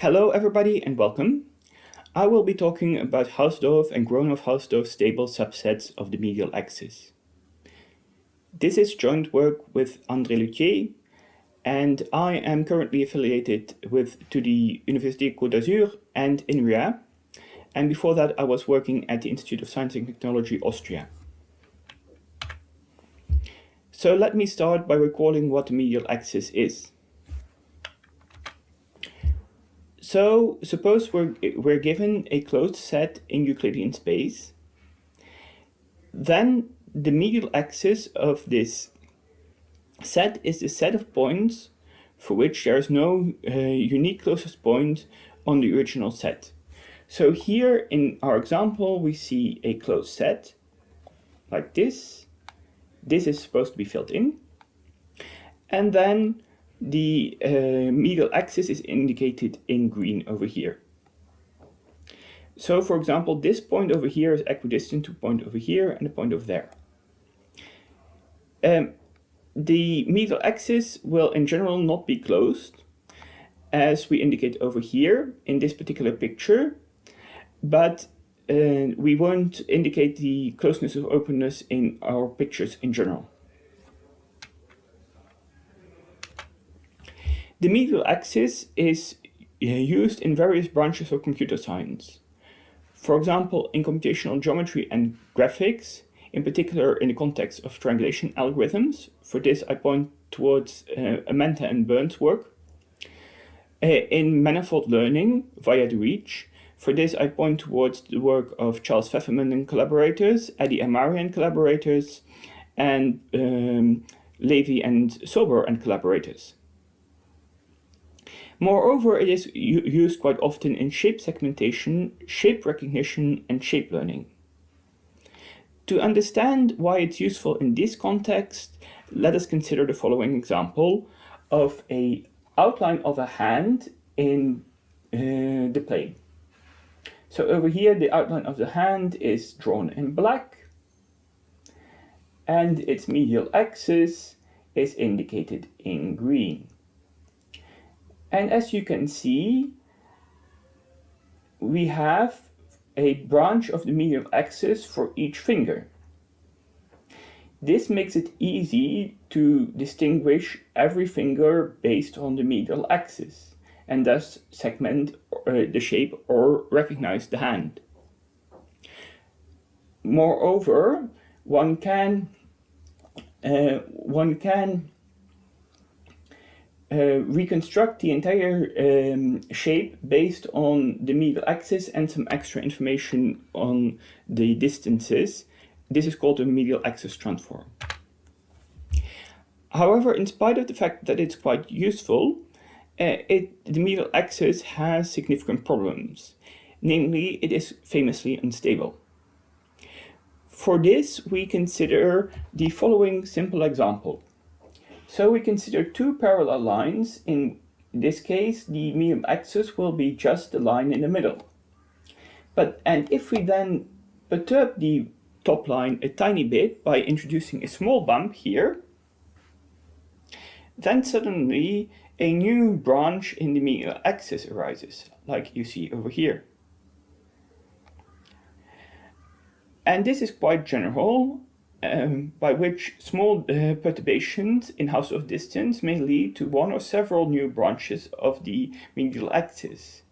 Hello everybody and welcome. I will be talking about Hausdorff and Gromov-Hausdorff stable subsets of the medial axis. This is joint work with André Lieutier, and I am currently affiliated to the Université Côte d'Azur and Inria, and before that I was working at the Institute of Science and Technology, Austria. So let me start by recalling what the medial axis is. So suppose we're given a closed set in Euclidean space. Then the medial axis of this set is the set of points for which there is no unique closest point on the original set. So here in our example we see a closed set like this. This is supposed to be filled in. And then the medial axis is indicated in green over here. So for example, this point over here is equidistant to a point over here and a point over there. The medial axis will in general not be closed, as we indicate over here in this particular picture, but we won't indicate the closeness or openness in our pictures in general. The medial axis is used in various branches of computer science. For example, in computational geometry and graphics, in particular in the context of triangulation algorithms. For this I point towards Amenta and Burns' work. In manifold learning via the reach. For this I point towards the work of Charles Pfefferman and collaborators, Eddie Amari and collaborators, and Levy and Sober and collaborators. Moreover, it is used quite often in shape segmentation, shape recognition, and shape learning. To understand why it's useful in this context, let us consider the following example of an outline of a hand in the plane. So over here, the outline of the hand is drawn in black, and its medial axis is indicated in green. And as you can see, we have a branch of the medial axis for each finger. This makes it easy to distinguish every finger based on the medial axis, and thus segment the shape or recognize the hand. Moreover, one can reconstruct the entire shape based on the medial axis and some extra information on the distances. This is called a medial axis transform. However, in spite of the fact that it's quite useful, the medial axis has significant problems. Namely, it is famously unstable. For this, we consider the following simple example. So we consider two parallel lines. In this case, the medial axis will be just the line in the middle. And if we then perturb the top line a tiny bit by introducing a small bump here, then suddenly a new branch in the medial axis arises, like you see over here. And this is quite general, by which small perturbations in Hausdorff distance may lead to one or several new branches of the medial axis.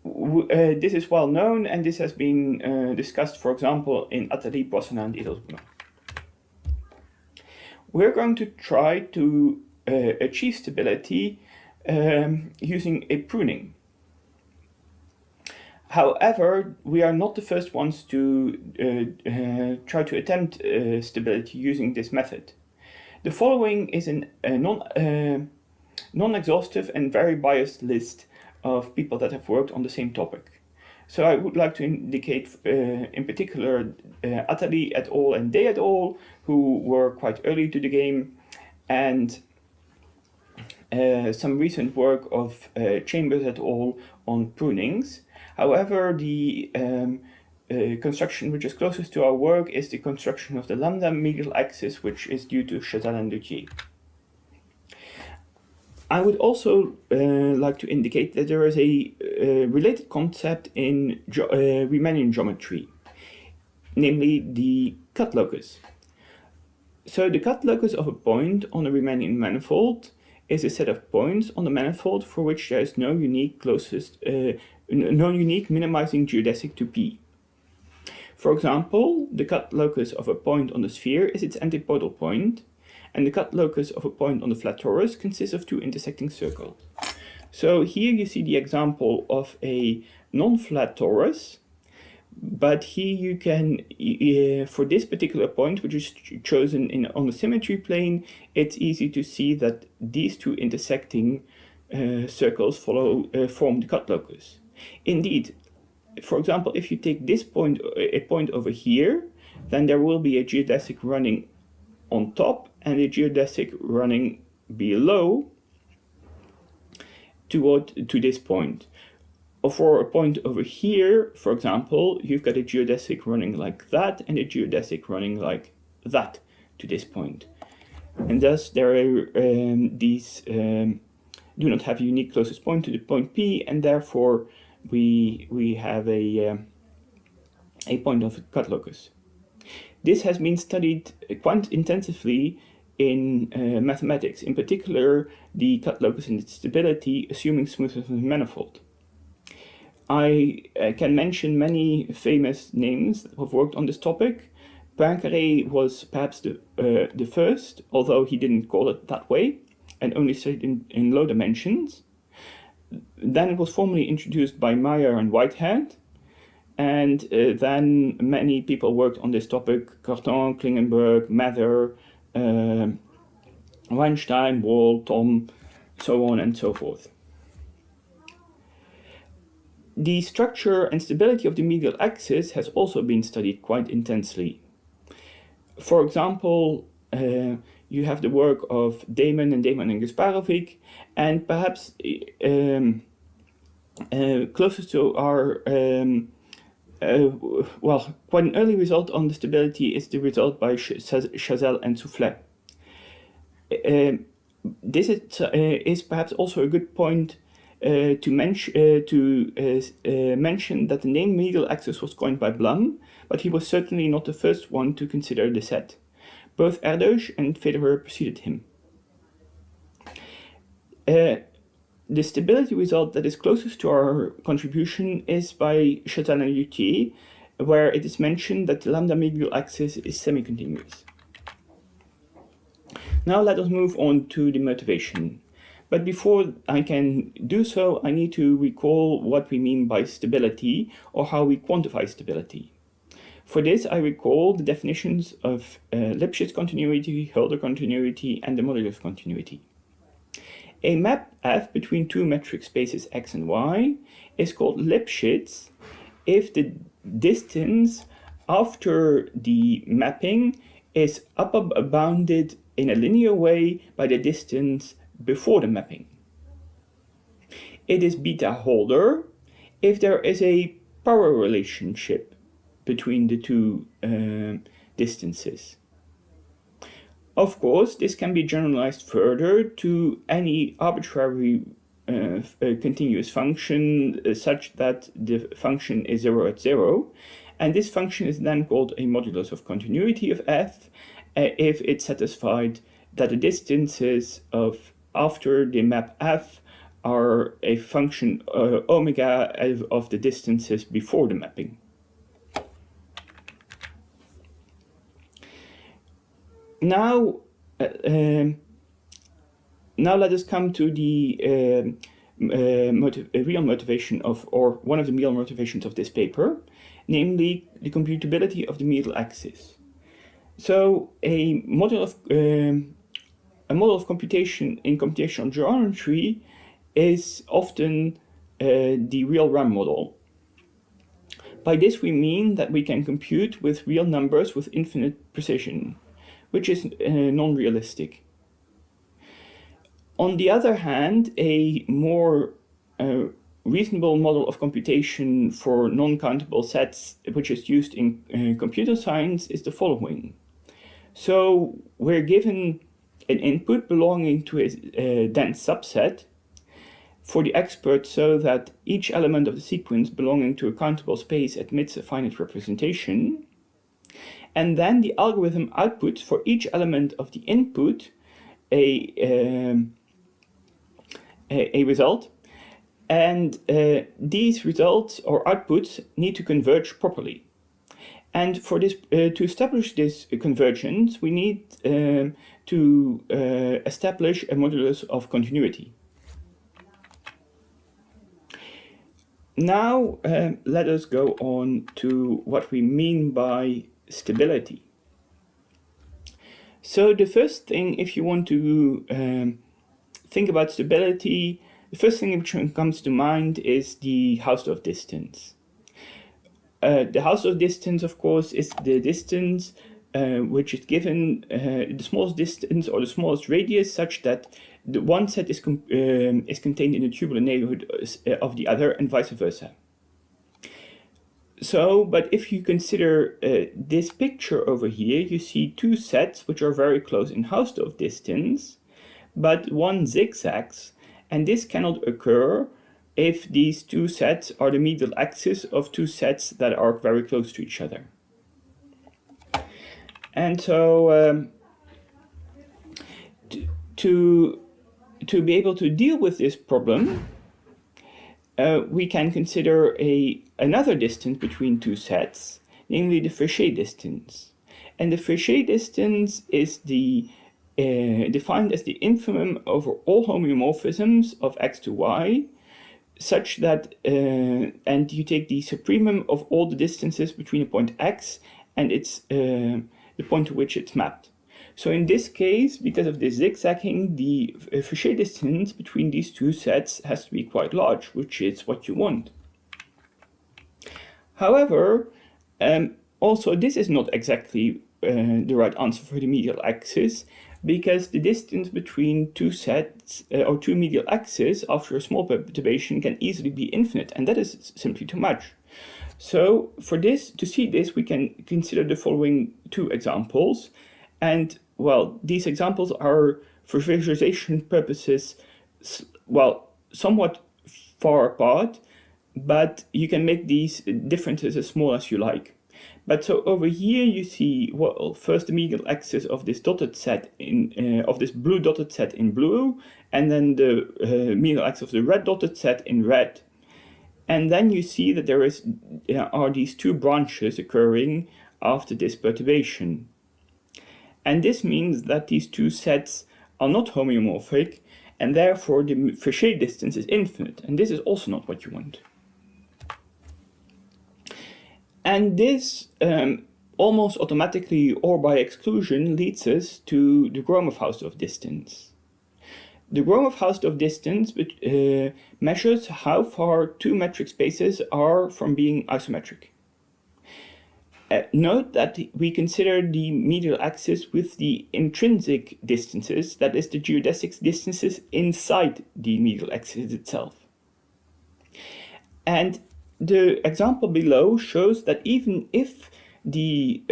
This is well known, and this has been discussed, for example, in Attali, Boissonat, and Edelsbrunner. We're going to try to achieve stability using a pruning. However, we are not the first ones to try to attempt stability using this method. The following is a non-exhaustive and very biased list of people that have worked on the same topic. So I would like to indicate in particular Attali et al. And Day et al., who were quite early to the game, and some recent work of Chambers et al. On prunings. However, the construction which is closest to our work is the construction of the lambda medial axis, which is due to Chazal and Lieutier. I would also like to indicate that there is a related concept in Riemannian geometry, namely the cut locus. So the cut locus of a point on a Riemannian manifold is a set of points on the manifold for which there is no unique minimizing geodesic to P. For example, the cut locus of a point on the sphere is its antipodal point, and the cut locus of a point on the flat torus consists of two intersecting circles. So here you see the example of a non-flat torus, but here you can, for this particular point, which is chosen on the symmetry plane, it's easy to see that these two intersecting circles form the cut locus. Indeed, for example, if you take this point, a point over here, then there will be a geodesic running on top and a geodesic running below to this point. Or for a point over here, for example, you've got a geodesic running like that and a geodesic running like that to this point. And thus there are these do not have a unique closest point to the point P, and therefore we have a point of cut locus. This has been studied quite intensively in mathematics, in particular the cut locus and its stability, assuming smoothness of the manifold. I can mention many famous names that have worked on this topic. Poincaré was perhaps the first, although he didn't call it that way, and only studied in low dimensions. Then it was formally introduced by Meyer and Whitehead, and then many people worked on this topic: Cartan, Klingenberg, Mather, Weinstein, Wall, Thom, so on and so forth. The structure and stability of the medial axis has also been studied quite intensely. For example, you have the work of Damon and Gasparovic, and perhaps closest to our quite an early result on the stability is the result by Chazelle and Soufflet. This is perhaps also a good point to mention that the name medial axis was coined by Blum, but he was certainly not the first one to consider the set. Both Erdős and Federer preceded him. The stability result that is closest to our contribution is by Chazelle and Lieutier, where it is mentioned that the lambda medial axis is semi-continuous. Now let us move on to the motivation. But before I can do so, I need to recall what we mean by stability, or how we quantify stability. For this, I recall the definitions of Lipschitz continuity, Hölder continuity, and the modulus continuity. A map F between two metric spaces x and y is called Lipschitz if the distance after the mapping is upper bounded in a linear way by the distance before the mapping. It is beta Hölder if there is a power relationship between the two distances. Of course, this can be generalized further to any arbitrary continuous function such that the function is 0 at 0, and this function is then called a modulus of continuity of f if it's satisfied that the distances of after the map f are a function omega of the distances before the mapping. Now let us come to the real motivation of, or one of the real motivations of this paper, namely the computability of the medial axis. So a model of computation in computational geometry is often the real RAM model. By this we mean that we can compute with real numbers with infinite precision, which is non-realistic. On the other hand, a more reasonable model of computation for non-countable sets, which is used in computer science, is the following. So we're given an input belonging to a dense subset for the expert, so that each element of the sequence belonging to a countable space admits a finite representation. And then the algorithm outputs for each element of the input a result, and these results or outputs need to converge properly. And for this, to establish this convergence, we need to establish a modulus of continuity. Now let us go on to what we mean by stability. So the first thing, if you want to think about stability, the first thing which comes to mind is the Hausdorff distance. The Hausdorff distance, of course, is the distance which is given, the smallest distance or the smallest radius, such that the one set is contained in the tubular neighborhood of the other, and vice versa. So, but if you consider this picture over here, you see two sets which are very close in Hausdorff distance, but one zigzags, and this cannot occur if these two sets are the medial axis of two sets that are very close to each other. And so to be able to deal with this problem, we can consider another distance between two sets, namely the Fréchet distance. And the Fréchet distance is defined as the infimum over all homeomorphisms of x to y, such that, and you take the supremum of all the distances between a point x and its the point to which it's mapped. So in this case, because of the zigzagging, the Fréchet distance between these two sets has to be quite large, which is what you want. However, also this is not exactly the right answer for the medial axis, because the distance between two sets or two medial axes after a small perturbation can easily be infinite, and that is simply too much. So for this, to see this, we can consider the following two examples. And well, these examples are, for visualization purposes, well, somewhat far apart, but you can make these differences as small as you like. But so over here you see, well, first the medial axis of this dotted set of this blue dotted set in blue, and then the medial axis of the red dotted set in red. And then you see that there are these two branches occurring after this perturbation. And this means that these two sets are not homeomorphic, and therefore the Fréchet distance is infinite, and this is also not what you want. And this almost automatically or by exclusion leads us to the Gromov-Hausdorff distance. The Gromov-Hausdorff distance measures how far two metric spaces are from being isometric. Note that we consider the medial axis with the intrinsic distances, that is the geodesic distances inside the medial axis itself. And the example below shows that even if the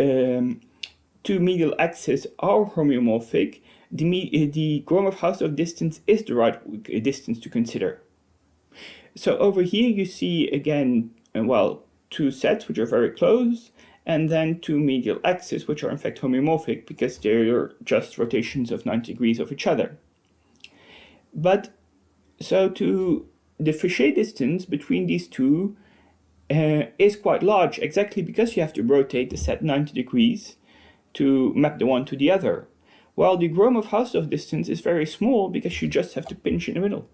two medial axes are homeomorphic, the Gromov-Hausdorff distance is the right distance to consider. So over here you see again, well, two sets which are very close, and then two medial axes which are in fact homeomorphic because they're just rotations of 90 degrees of each other. But so the Fréchet distance between these two is quite large, exactly because you have to rotate the set 90 degrees to map the one to the other. While the Gromov-Hausdorff distance is very small because you just have to pinch in the middle.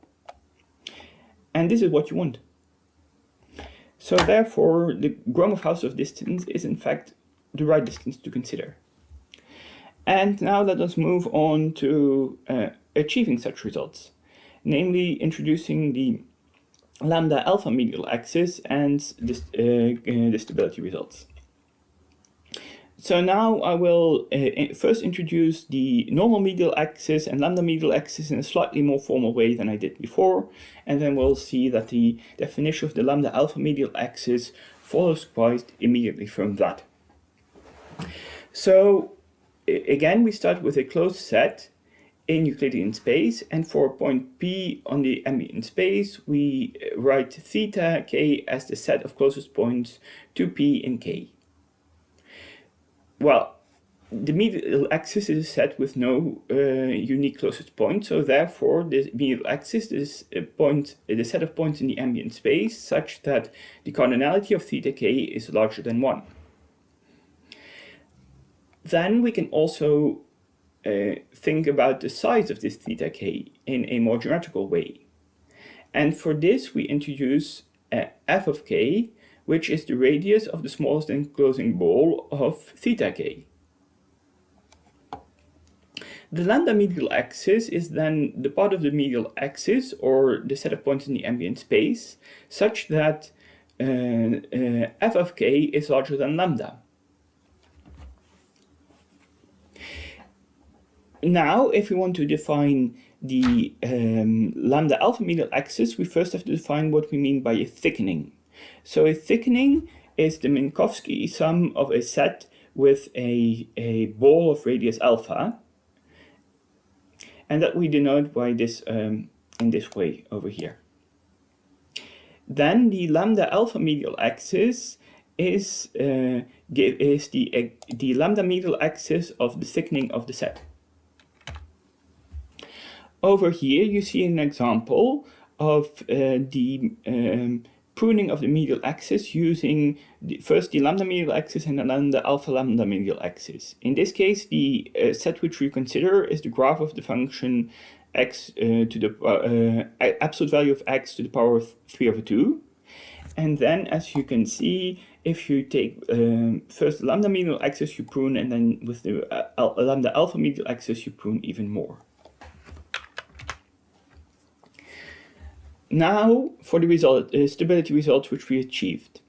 And this is what you want. So therefore, the Gromov-Hausdorff distance is in fact the right distance to consider. And now let us move on to achieving such results, namely introducing the lambda alpha medial axis and the stability results. So now I will first introduce the normal medial axis and lambda medial axis in a slightly more formal way than I did before, and then we'll see that the definition of the lambda alpha medial axis follows quite immediately from that. So again, we start with a closed set in Euclidean space, and for point P on the ambient space, we write theta k as the set of closest points to P in K. Well, the medial axis is a set with no unique closest point, so therefore the medial axis is the set of points in the ambient space such that the cardinality of theta k is larger than 1. Then we can also think about the size of this theta k in a more geometrical way. And for this we introduce f of k, which is the radius of the smallest enclosing ball of theta k. The lambda medial axis is then the part of the medial axis, or the set of points in the ambient space, such that f of k is larger than lambda. Now, if we want to define the lambda alpha medial axis, we first have to define what we mean by a thickening. So a thickening is the Minkowski sum of a set with a ball of radius alpha, and that we denote by this in this way over here. Then the lambda alpha medial axis is the lambda medial axis of the thickening of the set. Over here you see an example of the pruning of the medial axis using first the lambda medial axis and then the alpha lambda medial axis. In this case, the set which we consider is the graph of the function x to the absolute value of x to the power of 3/2. And then, as you can see, if you take first the lambda medial axis, you prune, and then with the lambda alpha medial axis, you prune even more. Now for the stability results which we achieved.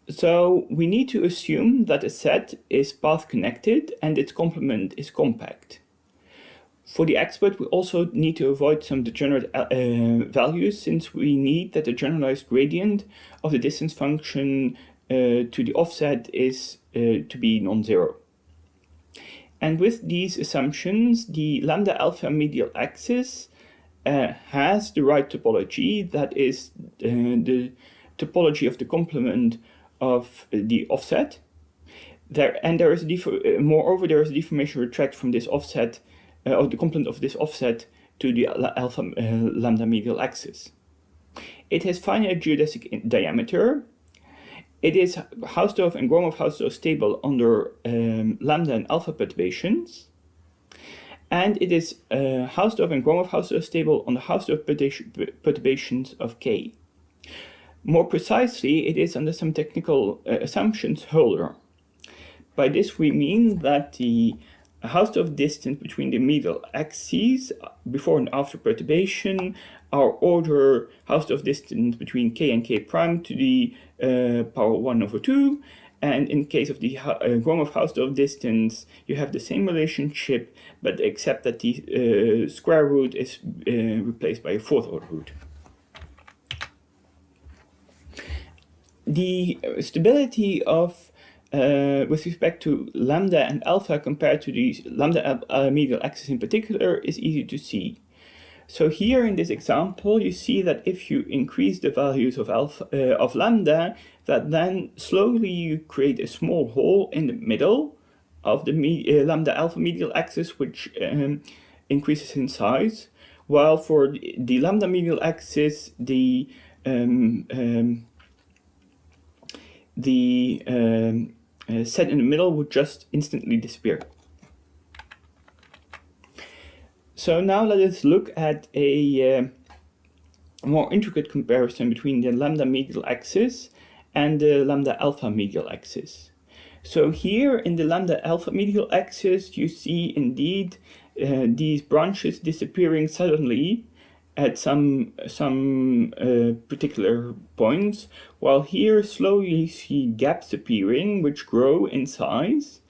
So we need to assume that a set is path connected and its complement is compact. For the expert, we also need to avoid some degenerate values, since we need that the generalized gradient of the distance function to the offset is to be non-zero. And with these assumptions, the lambda alpha medial axis has the right topology, that is the topology of the complement of the offset. There is moreover, there is a deformation retract from this offset, of the complement of this offset to the alpha lambda medial axis. It has finite geodesic diameter. It is Hausdorff and Gromov-Hausdorff stable under lambda and alpha perturbations. And it is Hausdorff and Gromov-Hausdorff stable on the Hausdorff perturbations of K. More precisely, it is under some technical assumptions Hölder. By this we mean that the Hausdorff distance between the medial axes before and after perturbation are order Hausdorff distance between K and K prime to the power 1/2. And in case of the Gromov-Hausdorff distance, you have the same relationship, but except that the square root is replaced by a fourth order root. The stability of with respect to lambda and alpha compared to the lambda medial axis in particular is easy to see. So here in this example, you see that if you increase the values of alpha of lambda, that then slowly you create a small hole in the middle of the lambda alpha medial axis, which increases in size, while for the lambda medial axis, the set in the middle would just instantly disappear. So now let us look at a more intricate comparison between the lambda medial axis and the lambda alpha medial axis. So here in the lambda alpha medial axis, you see indeed these branches disappearing suddenly at some particular points, while here slowly you see gaps appearing which grow in size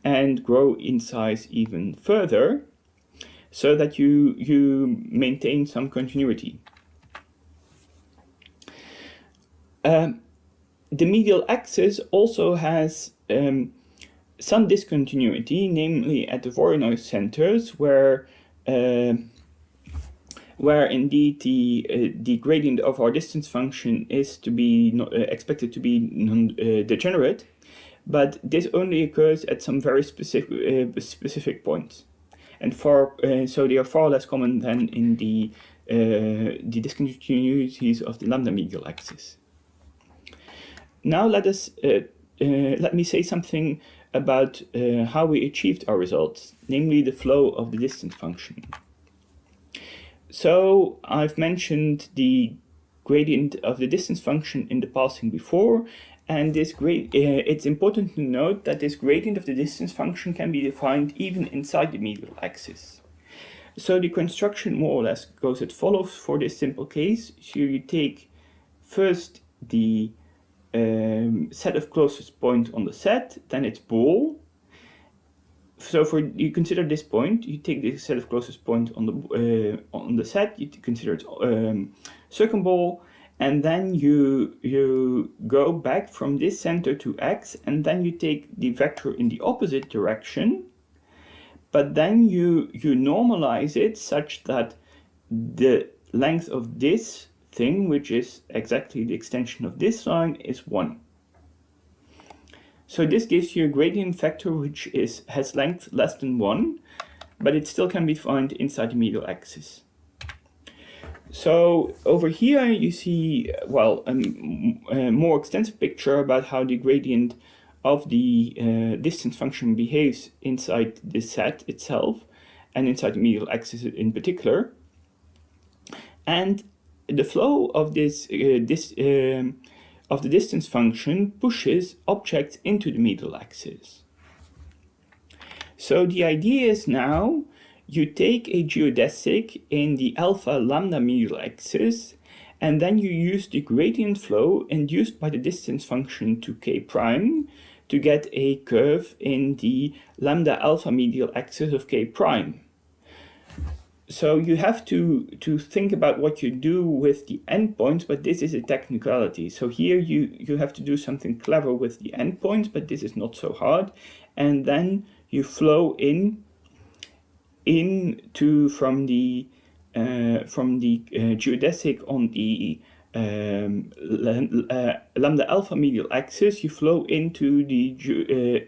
and grow in size even further, so that you maintain some continuity. The medial axis also has some discontinuity, namely at the Voronoi centers, where where indeed the gradient of our distance function is to be expected to be degenerate, but this only occurs at some very specific points, and so they are far less common than in the discontinuities of the lambda medial axis. Now let me say something about how we achieved our results, namely the flow of the distance function. So I've mentioned the gradient of the distance function in the passing before, and it's important to note that this gradient of the distance function can be defined even inside the medial axis. So the construction more or less goes as follows for this simple case. So you take first the set of closest points on the set, then its ball. So you consider this point, you take the set of closest points on the set, you consider its circumball, and then you go back from this center to x, and then you take the vector in the opposite direction, but then you normalize it such that the length of this thing, which is exactly the extension of this line, is 1. So this gives you a gradient vector which has length less than 1, but it still can be found inside the medial axis. So over here you see, well, a more extensive picture about how the gradient of the distance function behaves inside the set itself, and inside the medial axis in particular. And the flow of of the distance function pushes objects into the medial axis. So the idea is now you take a geodesic in the alpha lambda medial axis, and then you use the gradient flow induced by the distance function to k prime to get a curve in the lambda alpha medial axis of k prime. So you have to think about what you do with the endpoints, but this is a technicality. So here you have to do something clever with the endpoints, but this is not so hard. And then you flow from the geodesic on the lambda alpha medial axis, you flow into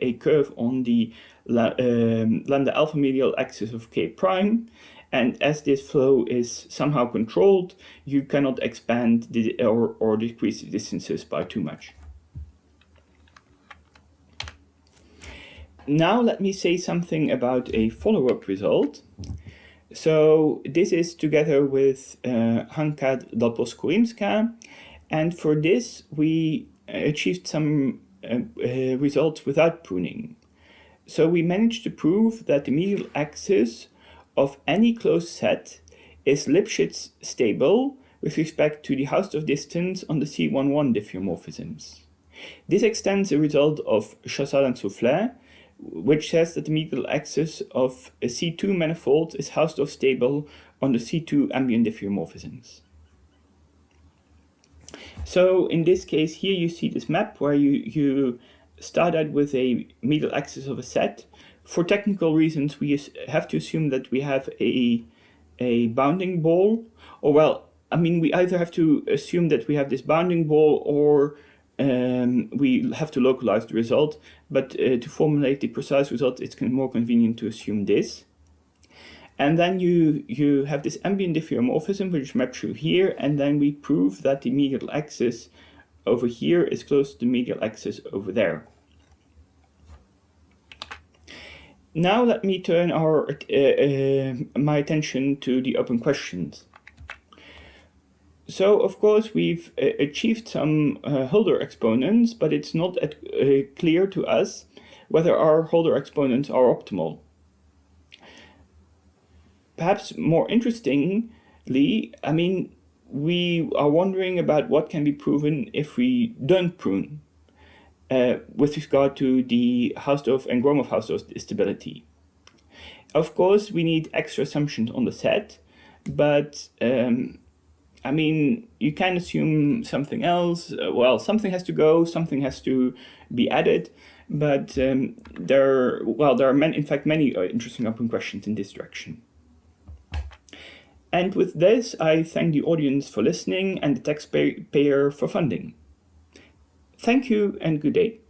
a curve on the lambda alpha medial axis of k prime. And as this flow is somehow controlled, you cannot expand or decrease the distances by too much. Now let me say something about a follow-up result. So this is together with Hanka Dalbos-Korimska, and for this we achieved some results without pruning. So we managed to prove that the medial axis of any closed set is Lipschitz stable with respect to the Hausdorff distance on the C11 diffeomorphisms. This extends the result of Chazal and Soufflet, which says that the medial axis of a C2 manifold is Hausdorff stable on the C2 ambient diffeomorphisms. So in this case here you see this map where you start out with a medial axis of a set. For technical reasons, we have to assume that we have a bounding ball, or well, I mean, we either have to assume that we have this bounding ball, or we have to localize the result. But to formulate the precise result, it's more convenient to assume this. And then you have this ambient diffeomorphism, which maps through here, and then we prove that the medial axis over here is close to the medial axis over there. Now let me turn my attention to the open questions. So of course we've achieved some Hölder exponents, but it's not clear to us whether our Hölder exponents are optimal. Perhaps more interestingly, I mean, we are wondering about what can be proven if we don't prune. With regard to the Hausdorff and Gromov-Hausdorff stability. Of course, we need extra assumptions on the set, but I mean, you can assume something else. Well, something has to go, something has to be added, but there are in fact many interesting open questions in this direction. And with this, I thank the audience for listening and the taxpayer for funding. Thank you and good day.